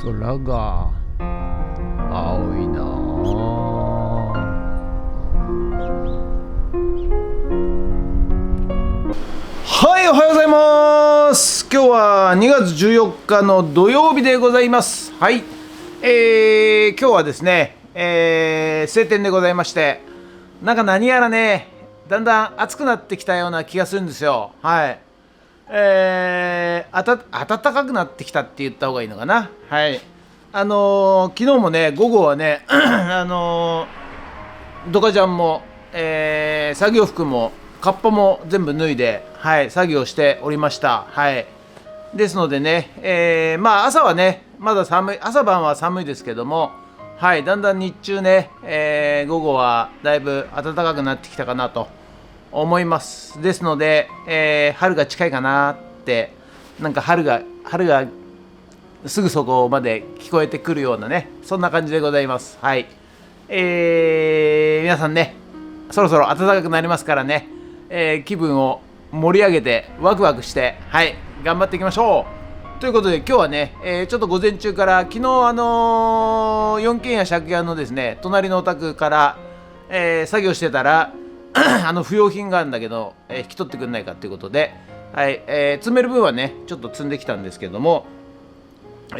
空が青いなはい、おはようございます。今日は2月14日の土曜日でございます。はい、今日はですね、晴天でございまして、なんか何やらね、だんだん暑くなってきたような気がするんですよ。はい、暖かくなってきたって言った方がいいのかな。はい、昨日もね、午後はねドカジャンも、作業服もカッパも全部脱いで、はい、作業しておりました。はい、ですのでね、朝はねまだ寒い、朝晩は寒いですけども、はい、だんだん日中ね、午後はだいぶ暖かくなってきたかなと思います。ですので、春が近いかなって、なんか春がすぐそこまで聞こえてくるようなね、そんな感じでございます。はい、皆さんね、そろそろ暖かくなりますからね、気分を盛り上げてワクワクして、はい、頑張っていきましょうということで、今日はね、ちょっと午前中から昨日4軒家借家のですね、隣のお宅から、作業してたら不用品があるんだけど、引き取ってくんないかということで、はい、積める分はねちょっと積んできたんですけども、あ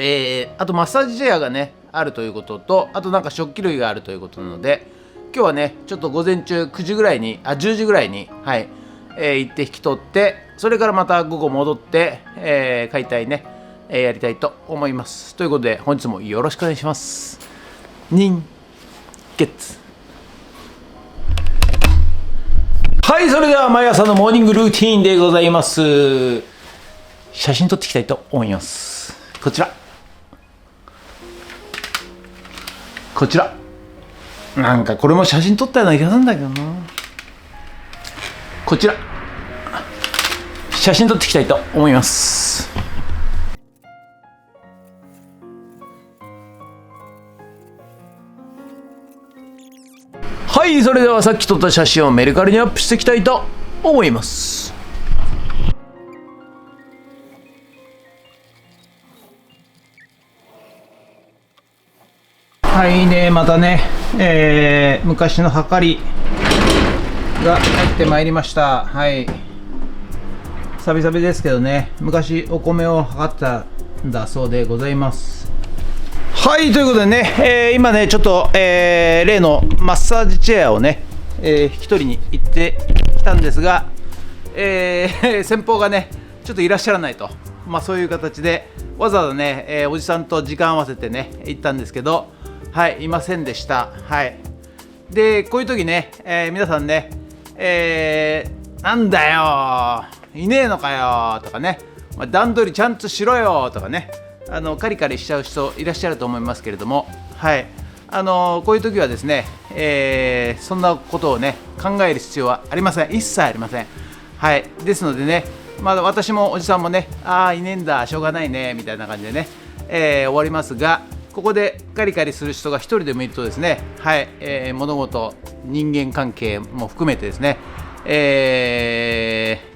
とマッサージチェアがねあるということと、あとなんか食器類があるということなので、今日はねちょっと午前中9時ぐらいに10時ぐらいに、はい、行って引き取って、それからまた午後戻って、解体ね、やりたいと思います。ということで本日もよろしくお願いします。人月。はい、それでは毎朝のモーニングルーティーンでございます。写真撮っていきたいと思います。こちらなんかこれも写真撮ったような気がするんだけどな。こちら写真撮っていきたいと思います。はい、それではさっき撮った写真をメルカリにアップしていきたいと思います。はいね、またね、昔のはかりが入ってまいりました。はい、サビサビですけどね、昔お米を測ったんだそうでございます。はい、ということでね、今ねちょっと、例のマッサージチェアをね、引き取りに行ってきたんですが、先方がねちょっといらっしゃらないと、そういう形でわざわざね、おじさんと時間合わせてね行ったんですけど、はい、いませんでした。はい、でこういう時ね、皆さんね、なんだよいねえのかよとかね、段取りちゃんとしろよとかね、カリカリしちゃう人いらっしゃると思いますけれども、はい、こういう時はですね、そんなことをね考える必要はありません。一切ありません。はい、ですのでね、私もおじさんもね、いねえんだしょうがないねみたいな感じでね、終わりますが、ここでカリカリする人が一人でもいるとですね、はい、物事人間関係も含めてですね、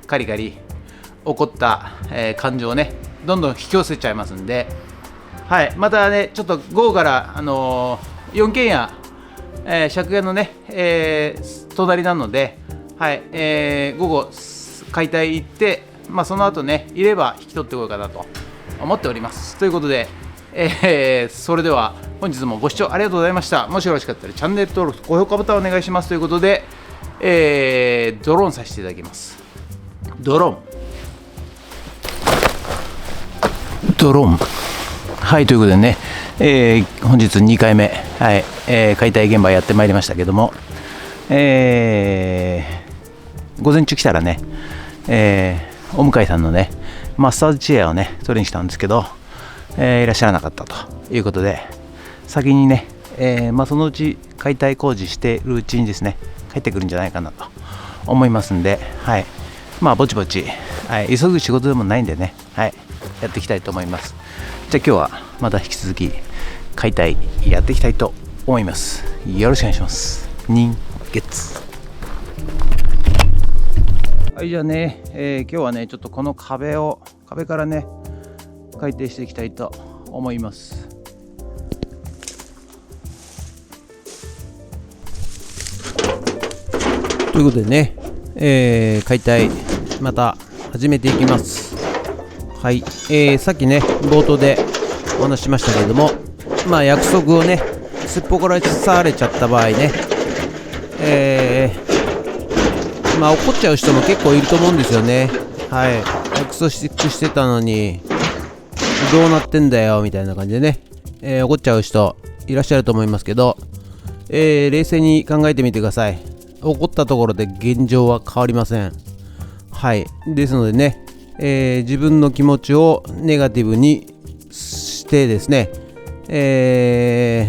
カリカリ起こった、感情をねどんどん引き寄せちゃいますんで、はい、またねちょっと午後から、4軒家、借家のね、隣なので、はい、午後解体行って、その後ねいれば引き取ってこようかなと思っております。ということで、それでは本日もご視聴ありがとうございました。もしよろしかったらチャンネル登録と高評価ボタンお願いしますということで、ドローンさせていただきます。ドローン。はい、ということでね、本日2回目、はい、解体現場やってまいりましたけども、午前中来たらね、お向かいさんのねマッサージチェアをね取りに来たんですけど、いらっしゃらなかったということで、先にね、そのうち解体工事してるうちにですね帰ってくるんじゃないかなと思いますんで、はい、ぼちぼち、はい、急ぐ仕事でもないんでね、はい、やっていきたいと思います。じゃあ今日はまた引き続き解体やっていきたいと思います。よろしくお願いします。人月。はい、じゃあね、今日はねちょっとこの壁からね解体していきたいと思います。ということでね、解体また始めていきます。はい、さっきね冒頭でお話ししましたけれども、約束をねすっぽからされちゃった場合ね、怒っちゃう人も結構いると思うんですよね。はい、約束してたのにどうなってんだよみたいな感じでね、怒っちゃう人いらっしゃると思いますけど、冷静に考えてみてください。怒ったところで現状は変わりません。はい、ですのでね、自分の気持ちをネガティブにしてですね、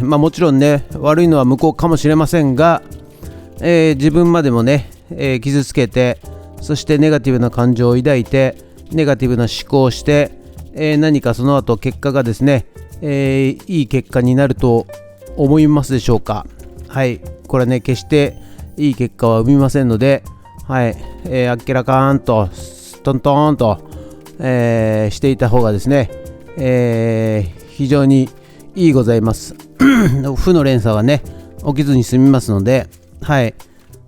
もちろんね悪いのは向こうかもしれませんが、自分までもね、傷つけて、そしてネガティブな感情を抱いてネガティブな思考をして、何かその後結果がですね、いい結果になると思いますでしょうか。はい、これね決していい結果は生みませんので、はい、あっけらかんとトントンと、していた方がですね、非常にいいございます負の連鎖はね起きずに済みますので、はい、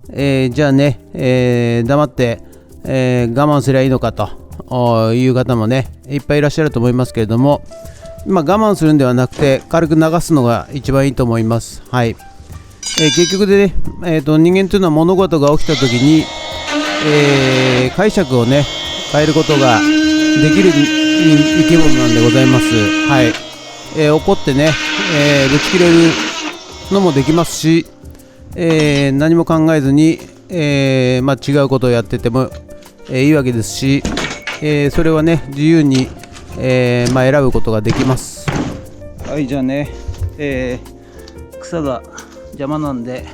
じゃあね、黙って、我慢すりゃいいのかという方もねいっぱいいらっしゃると思いますけれども、我慢するんではなくて軽く流すのが一番いいと思います。はい、結局でね、人間というのは物事が起きた時に、解釈をね変えることができる生き物なんでございます。はい、怒ってね、ぶち切れるのもできますし、何も考えずに、違うことをやってても、いいわけですし、それはね自由に、選ぶことができます。はい、じゃあね、草が邪魔なんで、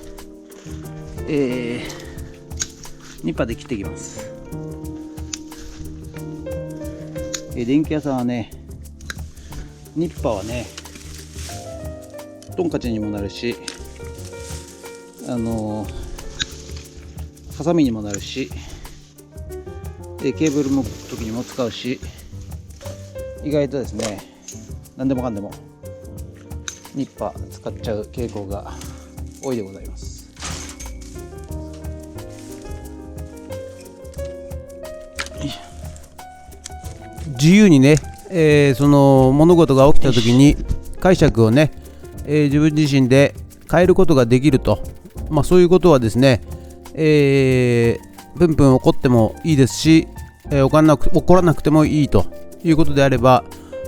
ニッパーで切っていきます。電気屋さんはねニッパーはねトンカチにもなるし、ハサミにもなるし、ケーブルも時にも使うし、意外とですね何でもかんでもニッパー使っちゃう傾向が多いでございます。自由にね、その物事が起きた時に解釈をね、自分自身で変えることができると、そういうことはですね、プンプン怒ってもいいですし、怒らなくてもいいということであれば、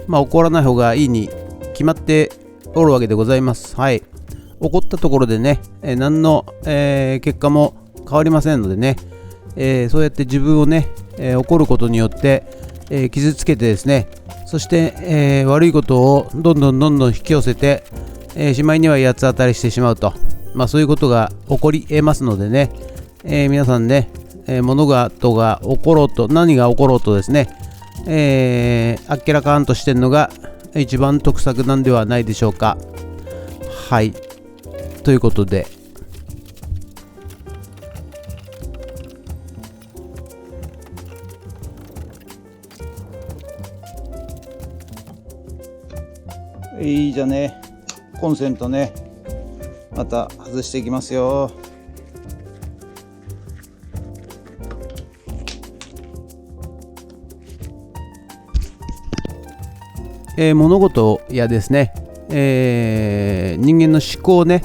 怒らない方がいいに決まっておるわけでございます。はい、怒ったところでね、何の、結果も変わりませんのでね、そうやって自分をね、怒ることによって、傷つけてですね、そして、悪いことをどんどん引き寄せて、しまいには八つ当たりしてしまうと、そういうことが起こり得ますのでね、皆さんね、物事が起ころうと何が起ころうとですね、あっけらかんとしてるのが一番得策なんではないでしょうか。はい、ということで、じゃあねコンセントねまた外していきますよ。物事やですね、人間の思考をね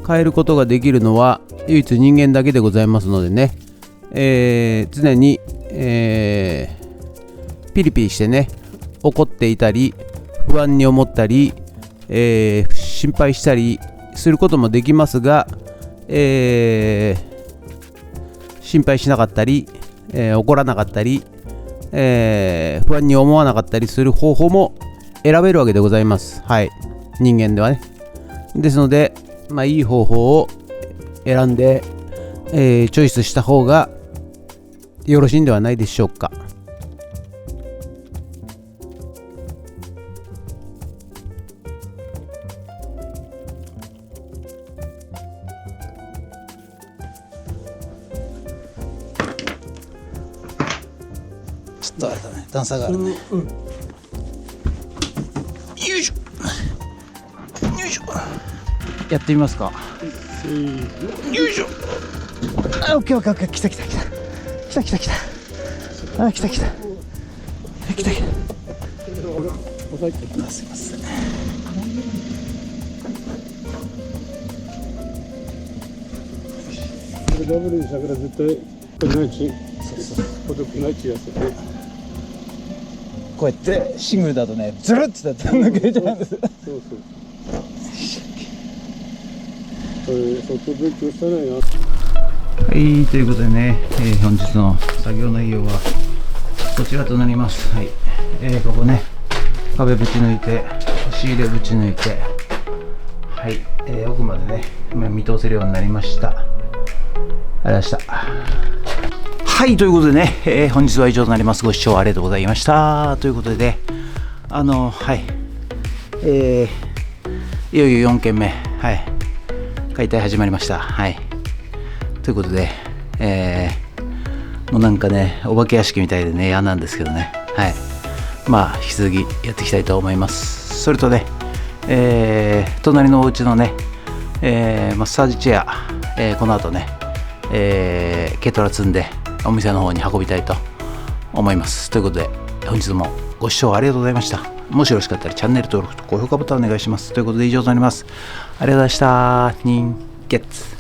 変えることができるのは唯一人間だけでございますのでね、常に、ピリピリしてね怒っていたり不安に思ったり、心配したりすることもできますが、心配しなかったり、怒らなかったり、不安に思わなかったりする方法も選べるわけでございます。はい、人間ではね。ですので、いい方法を選んで、チョイスした方がよろしいんではないでしょうか。ちょっとあれだね、段差があるね。よいしょ。よいしょ。やってみますか。よいしょ。あ、オッケーオッケーオッケー、来た来た来た来た来た来た、あ、来た来た来た来た、あ、すいません。ダブルにしたから絶対取れないし、届くないしやつね。こうやってシングルだとね、ズルッて抜けちゃうんです。そうそう。これ外勉強したないな。はい、ということでね、本日の作業内容はこちらとなります。はい、ここね、壁ぶち抜いて、押し入れぶち抜いて、はい、奥までね、見通せるようになりました。ありがとうございました。はい、ということでね、本日は以上となります。ご視聴ありがとうございました。ということで、はい、いよいよ4件目、はい、解体始まりました。はい。ということで、もうなんかね、お化け屋敷みたいでね、嫌なんですけどね、はい。まあ、引き続きやっていきたいと思います。それとね、隣のお家のね、マッサージチェア、この後ね、軽トラ積んでお店の方に運びたいと思います。ということで、本日もご視聴ありがとうございました。もしよろしかったらチャンネル登録と高評価ボタンお願いします。ということで以上となります。ありがとうございました。人月。